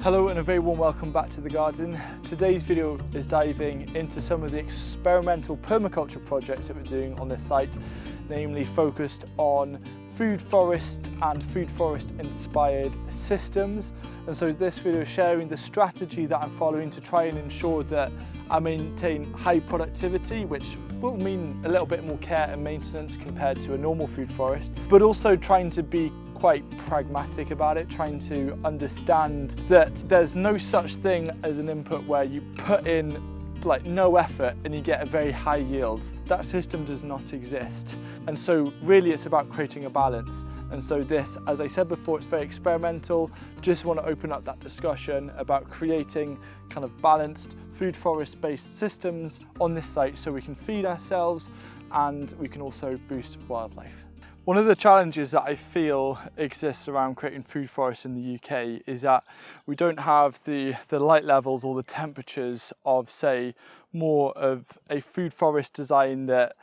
Hello and a very warm welcome back to the garden. Today's video is diving into some of the experimental permaculture projects that we're doing on this site, namely focused on food forest and food forest inspired systems. And so this video is sharing the strategy that I'm following to try and ensure that I maintain high productivity, which will mean a little bit more care and maintenance compared to a normal food forest, but also trying to be quite pragmatic about it, trying to understand that there's no such thing as an input where you put in like no effort and you get a very high yield. That system does not exist. And so really it's about creating a balance. And so this, as I said before, it's very experimental. Just want to open up that discussion about creating kind of balanced food forest based systems on this site so we can feed ourselves and we can also boost wildlife. One of the challenges that I feel exists around creating food forests in the UK is that we don't have the light levels or the temperatures of, say, more of a food forest design that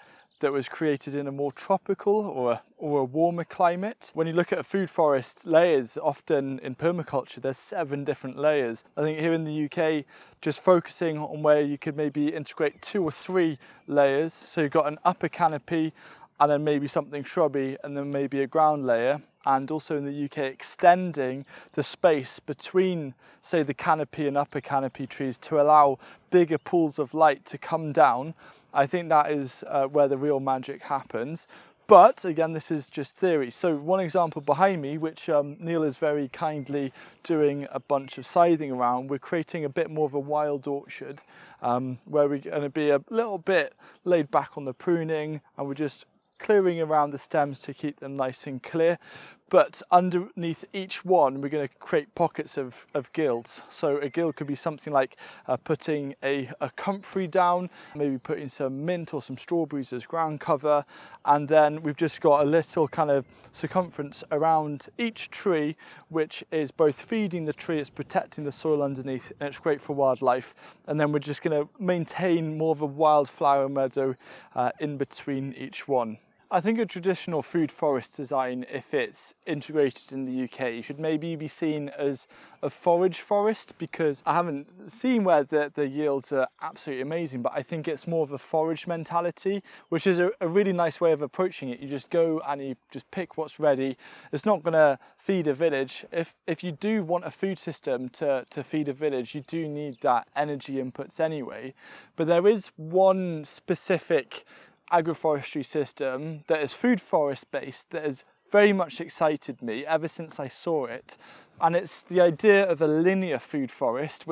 was created in a more tropical or a warmer climate. When you look at a food forest layers, often in permaculture, there's 7 different layers. I think here in the UK, just focusing on where you could maybe integrate 2 or 3 layers. So you've got an upper canopy, and then maybe something shrubby, and then maybe a ground layer. And also in the UK, extending the space between, say, the canopy and upper canopy trees to allow bigger pools of light to come down. I think that is where the real magic happens. But again, this is just theory. So one example behind me, which Neil is very kindly doing a bunch of scything around, we're creating a bit more of a wild orchard where we're going to be a little bit laid back on the pruning, and we're just clearing around the stems to keep them nice and clear. But underneath each one, we're going to create pockets of guilds. So a guild could be something like putting a comfrey down, maybe putting some mint or some strawberries as ground cover. And then we've just got a little kind of circumference around each tree, which is both feeding the tree, it's protecting the soil underneath, and it's great for wildlife. And then we're just going to maintain more of a wildflower meadow in between each one. I think a traditional food forest design, if it's integrated in the UK, should maybe be seen as a forage forest, because I haven't seen where the yields are absolutely amazing, but I think it's more of a forage mentality, which is a really nice way of approaching it. You just go and you just pick what's ready. It's not going to feed a village. If you do want a food system to feed a village, you do need that energy inputs anyway. But there is one specific agroforestry system that is food forest based that has very much excited me ever since I saw it, and it's the idea of a linear food forest,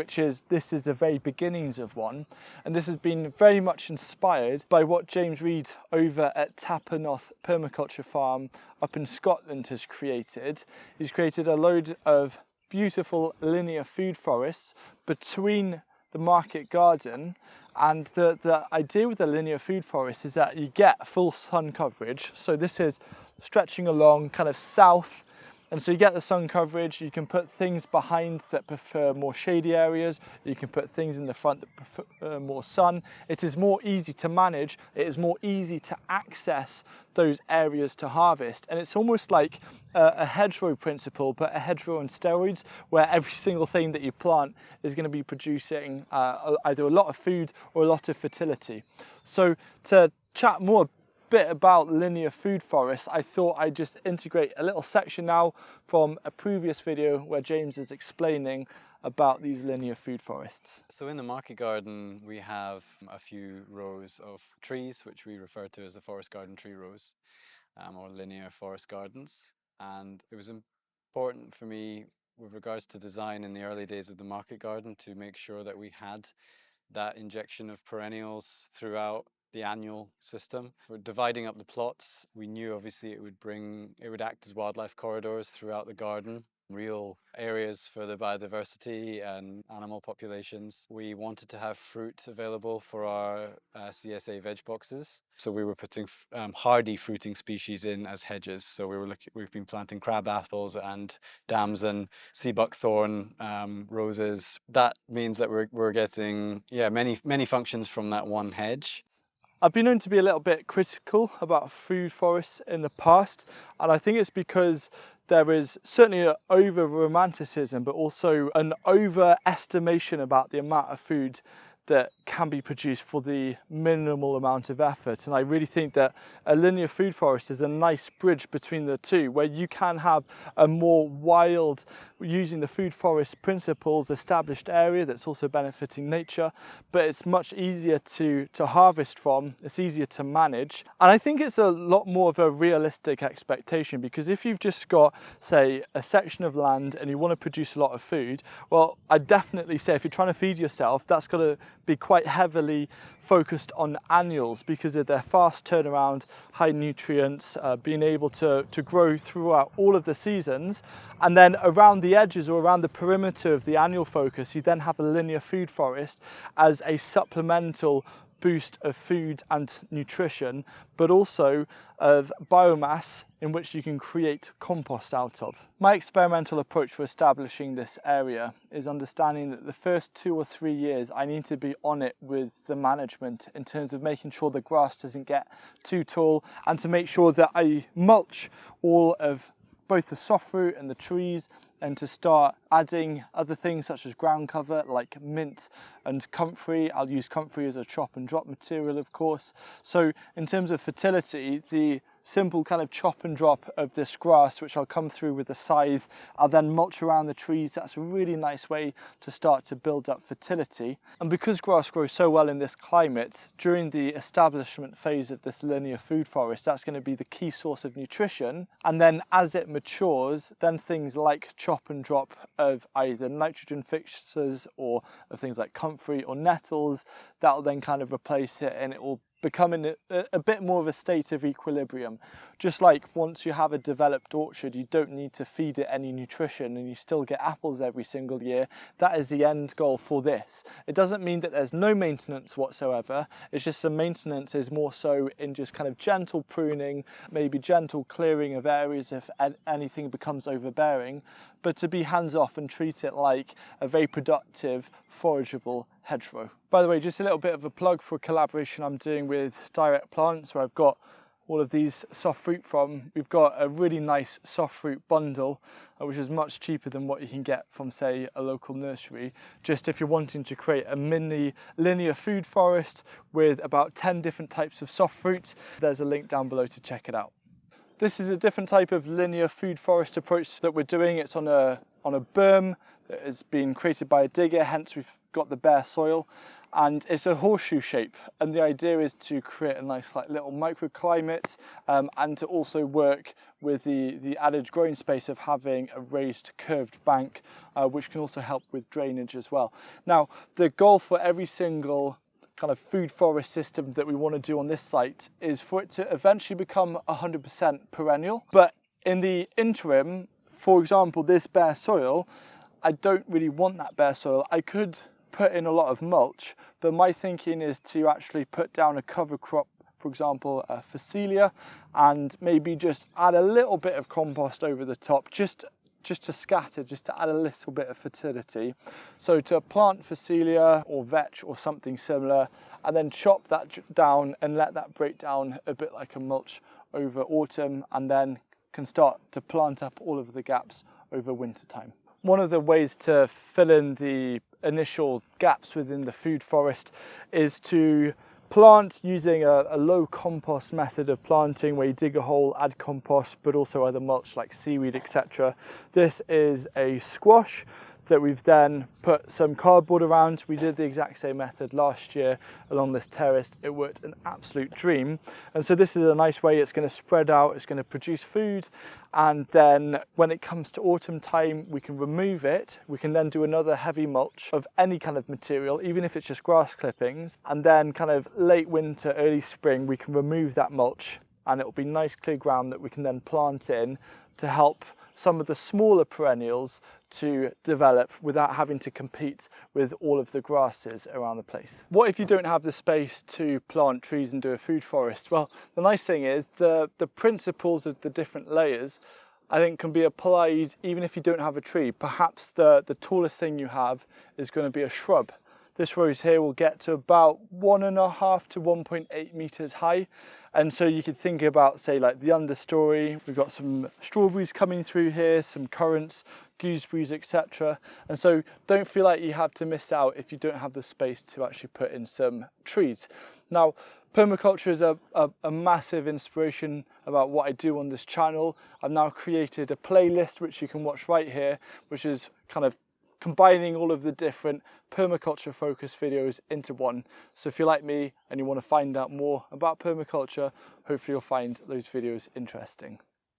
this is the very beginnings of one, and this has been very much inspired by what James Reed over at Tappernoth Permaculture Farm up in Scotland has created. He's created a load of beautiful linear food forests between the market garden. And the idea with the linear food forest is that you get full sun coverage. So this is stretching along kind of south, and so you get the sun coverage. You can put things behind that prefer more shady areas. You can put things in the front that prefer more sun. It is more easy to manage. It is more easy to access those areas to harvest. And it's almost like a hedgerow principle, but a hedgerow on steroids, where every single thing that you plant is going to be producing either a lot of food or a lot of fertility. So to chat more bit about linear food forests, I thought I'd just integrate a little section now from a previous video where James is explaining about these linear food forests. So in the market garden we have a few rows of trees, which we refer to as the forest garden tree rows, or linear forest gardens. And it was important for me with regards to design in the early days of the market garden to make sure that we had that injection of perennials throughout the annual system. For dividing up the plots, we knew obviously it would act as wildlife corridors throughout the garden, real areas for the biodiversity and animal populations. We wanted to have fruit available for our CSA veg boxes, so we were putting hardy fruiting species in as hedges. So we've been planting crab apples and damson, sea buckthorn, roses. That means that we're getting many functions from that one hedge. I've been known to be a little bit critical about food forests in the past, and I think it's because there is certainly an over-romanticism, but also an overestimation about the amount of food that can be produced for the minimal amount of effort. And I really think that a linear food forest is a nice bridge between the two, where you can have a more wild, using the food forest principles, established area that's also benefiting nature, but it's much easier to harvest from, it's easier to manage. And I think it's a lot more of a realistic expectation, because if you've just got, say, a section of land and you want to produce a lot of food, well, I definitely say if you're trying to feed yourself, that's got to be quite heavily focused on annuals because of their fast turnaround, high nutrients, being able to grow throughout all of the seasons. And then around the edges or around the perimeter of the annual focus, you then have a linear food forest as a supplemental boost of food and nutrition, but also of biomass in which you can create compost out of. My experimental approach for establishing this area is understanding that the first 2 or 3 years I need to be on it with the management in terms of making sure the grass doesn't get too tall, and to make sure that I mulch all of both the soft fruit and the trees, and to start adding other things such as ground cover like mint and comfrey. I'll use comfrey as a chop and drop material, of course. So in terms of fertility, the simple kind of chop and drop of this grass, which I'll come through with a scythe, I'll then mulch around the trees. That's a really nice way to start to build up fertility. And because grass grows so well in this climate, during the establishment phase of this linear food forest, that's going to be the key source of nutrition. And then as it matures, then things like chop and drop of either nitrogen fixers or of things like comfrey or nettles, that'll then kind of replace it, and it will become in a bit more of a state of equilibrium. Just like once you have a developed orchard, you don't need to feed it any nutrition and you still get apples every single year. That is the end goal for this. It doesn't mean that there's no maintenance whatsoever. It's just the maintenance is more so in just kind of gentle pruning, maybe gentle clearing of areas if anything becomes overbearing, but to be hands off and treat it like a very productive, forageable hedgerow. By the way, just a little bit of a plug for a collaboration I'm doing with Direct Plants, where I've got all of these soft fruit from. We've got a really nice soft fruit bundle, which is much cheaper than what you can get from, say, a local nursery. Just if you're wanting to create a mini linear food forest with about 10 different types of soft fruit, there's a link down below to check it out. This is a different type of linear food forest approach that we're doing. It's on a berm that has been created by a digger, hence we've got the bare soil, and it's a horseshoe shape, and the idea is to create a nice like little microclimate, and to also work with the added growing space of having a raised curved bank, which can also help with drainage as well. Now, the goal for every single kind of food forest system that we want to do on this site is for it to eventually become 100% perennial. But in the interim, for example, this bare soil, I don't really want that bare soil. I could put in a lot of mulch, but my thinking is to actually put down a cover crop, for example, Phacelia, and maybe just add a little bit of compost over the top, just to scatter, just to add a little bit of fertility. So to plant Phacelia or vetch or something similar, and then chop that down and let that break down a bit like a mulch over autumn, and then can start to plant up all of the gaps over winter time. One of the ways to fill in the initial gaps within the food forest is to plant using a low compost method of planting, where you dig a hole, add compost, but also other mulch like seaweed, etc. This is a squash that we've then put some cardboard around. We did the exact same method last year along this terrace. It worked an absolute dream. And so this is a nice way. It's going to spread out, it's going to produce food, and then when it comes to autumn time, we can remove it. We can then do another heavy mulch of any kind of material, even if it's just grass clippings, and then kind of late winter, early spring, we can remove that mulch, and it'll be nice clear ground that we can then plant in to help some of the smaller perennials to develop without having to compete with all of the grasses around the place. What if you don't have the space to plant trees and do a food forest? Well, the nice thing is the principles of the different layers, I think, can be applied even if you don't have a tree. Perhaps the tallest thing you have is going to be a shrub. This rose here will get to about 1.5 to 1.8 meters high. And so you could think about, say, like the understory. We've got some strawberries coming through here, some currants, gooseberries, etc. And so don't feel like you have to miss out if you don't have the space to actually put in some trees. Now, permaculture is a massive inspiration about what I do on this channel. I've now created a playlist which you can watch right here, which is kind of combining all of the different permaculture focused videos into one. So if you're like me and you want to find out more about permaculture, hopefully you'll find those videos interesting.